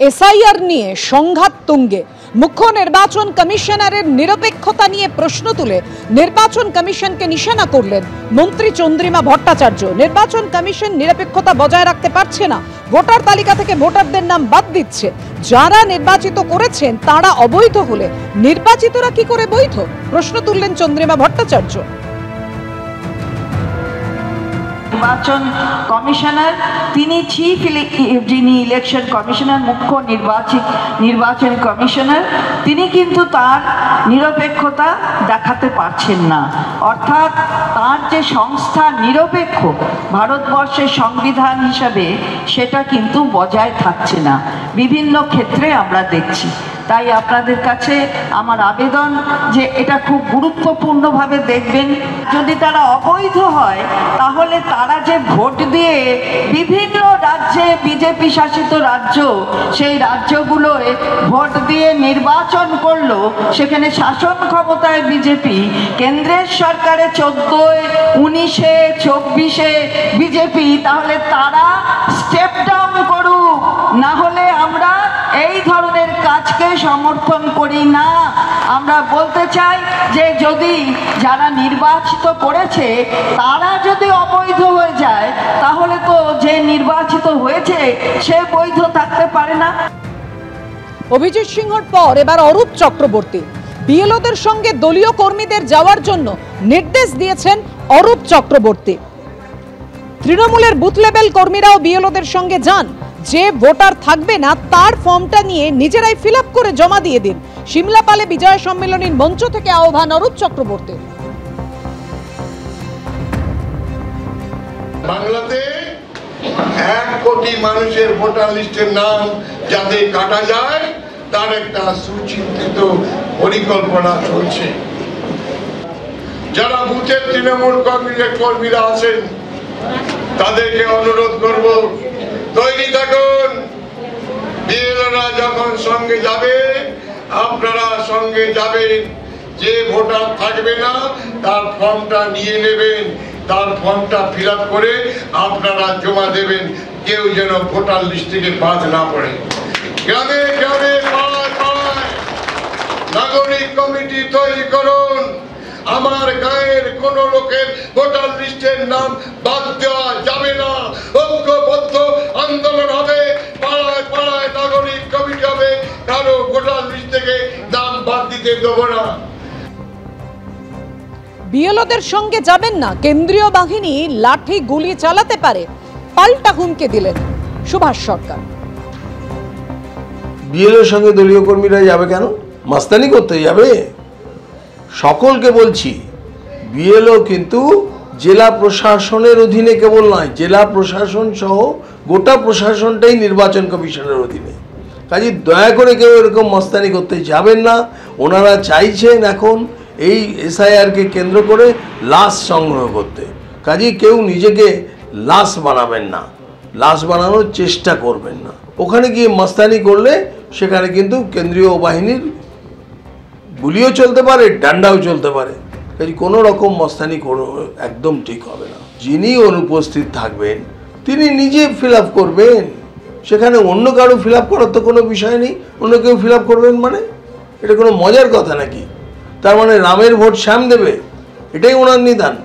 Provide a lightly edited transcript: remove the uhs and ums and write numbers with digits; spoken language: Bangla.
এসআইআর নিয়ে সংঘাত তুঙ্গে। মুখ্য নির্বাচন কমিশনারের নিরপেক্ষতা নিয়ে প্রশ্ন তুলে নির্বাচন কমিশনকে নিশানা করলেন মন্ত্রী চন্দ্রিমা ভট্টাচার্য। নির্বাচন কমিশন নিরপেক্ষতা বজায় রাখতে পারছে না, ভোটার তালিকা থেকে ভোটারদের নাম বাদ দিচ্ছে। যারা নির্বাচিত করেছেন তারা অবৈধ হলে নির্বাচিতরা কি করে বৈধ? প্রশ্ন তুললেন চন্দ্রিমা ভট্টাচার্য। নির্বাচন কমিশনার তিনি চিফ যিনি ইলেকশন কমিশনার, মুখ্য নির্বাচন কমিশনার, তিনি কিন্তু তার নিরপেক্ষতা দেখাতে পারছেন না। অর্থাৎ তার যে সংস্থা নিরপেক্ষ ভারতবর্ষের সংবিধান হিসাবে সেটা কিন্তু বজায় থাকছে না, বিভিন্ন ক্ষেত্রে আমরা দেখছি। তাই আপনাদের কাছে আমার আবেদন যে এটা খুব গুরুত্বপূর্ণভাবে দেখবেন। যদি তারা অবৈধ হয় তাহলে তারা যে ভোট দিয়ে বিভিন্ন রাজ্যে, বিজেপি শাসিত রাজ্য, সেই রাজ্যগুলোয় ভোট দিয়ে নির্বাচন করলো, সেখানে শাসন ক্ষমতায় বিজেপি, কেন্দ্রের সরকারে 14, 19, 24 বিজেপি, তাহলে তারা স্টেপ ডাউন করুক, না হলে আমরা এই ধরনের কাজকে সমর্থন করি না। আমরা বলতে চাই যে যদি যারা নির্বাচিত করেছে তারা যদি অবৈধ হয়ে যায় তাহলে তো যে নির্বাচিত হয়েছে সে বৈধ থাকতে পারে না। অভিজিৎ সিংহর পর এবার অরূপ চক্রবর্তী। বিএলওদের সঙ্গে দলীয় কর্মীদের যাওয়ার জন্য নির্দেশ দিয়েছেন অরূপ চক্রবর্তী। তৃণমূলের বুথ লেভেল কর্মীরাও বিএলওদের সঙ্গে যান। যে ভোটার থাকবে না তার ফর্মটা নিয়ে নিজেরাই ফিল আপ করে জমা দিয়ে দিন। সিমলাপালে বিজয় সম্মেলনীর মঞ্চ থেকে আহ্বান অরূপ চক্রবর্তী। বাংলাতে 1 কোটি মানুষের ভোটার লিস্টের নাম যাতে কাটা যায় তার একটা সুচিন্তিত পরিকল্পনা চলছে। যারা বুথের তৃণমূল কর্মীরা আছেন তাদেরকে অনুরোধ করব, তৈরি থাকুন। বিএলওরা যখন সঙ্গে যাবে আপনারা সঙ্গে যাবেন। যে ভোটার থাকবে না তার ফর্মটা নিয়ে নেবেন, তার ফর্মটা ফিল আপ করে আপনারা জমা দেবেন। কেউ যেন ভোটার লিস্ট থেকে বাদ না পড়ে। গ্রামে গ্রামে পাড়ায় পাড়ায় নাগরিক কমিটি তৈরি করুন। আমার গায়ের কোন লোকের ভোটার লিস্টের নাম বাদ দেওয়া যাবে না। ঐক্যবদ্ধ আন্দোলন হবে, পাড়ায় পাড়ায় নাগরিক কমিটি হবে, কারো ভোটার লিস্ট থেকে নাম বাদ দিতে দেব না। বিএলওদের সঙ্গে যাবেন না, কেন্দ্রীয় বাহিনী লাঠি গুলি চালাতে পারে, পাল্টা হুমকি দিলেন সুভাষ সরকার। বিএলওর সঙ্গে দলীয় কর্মীরা যাবে কেন? মাস্তানি করতে যাবে? সকলকে বলছি, বিএলও কিন্তু জেলা প্রশাসনের অধীনে কেবল নয়, জেলা প্রশাসন সহ গোটা প্রশাসনটাই নির্বাচন কমিশনের অধীনে। কাজে দয়া করে কেউ এরকম মস্তানি করতে যাবেন না। ওনারা চাইছেন এখন এই এসআইআরকে কেন্দ্র করে লাশ সংগ্রহ করতে। কাজে কেউ নিজেকে লাশ বানাবেন না, লাশ বানানোর চেষ্টা করবেন না। ওখানে গিয়ে মস্তানি করলে সেখানে কিন্তু কেন্দ্রীয় বাহিনীর গুলিও চলতে পারে, ডান্ডাও চলতে পারে। কাজে কোনো রকম মস্তানি একদম ঠিক হবে না। যিনি অনুপস্থিত থাকবেন তিনি নিজে ফিল আপ করবেন। সেখানে অন্য কারো ফিল আপ করার তো কোনো বিষয় নেই। অন্য কেউ ফিল আপ করবেন মানে এটা কোনো মজার কথা নাকি? তার মানে রামের ভোট শ্যাম দেবে, এটাই ওনার নিদান।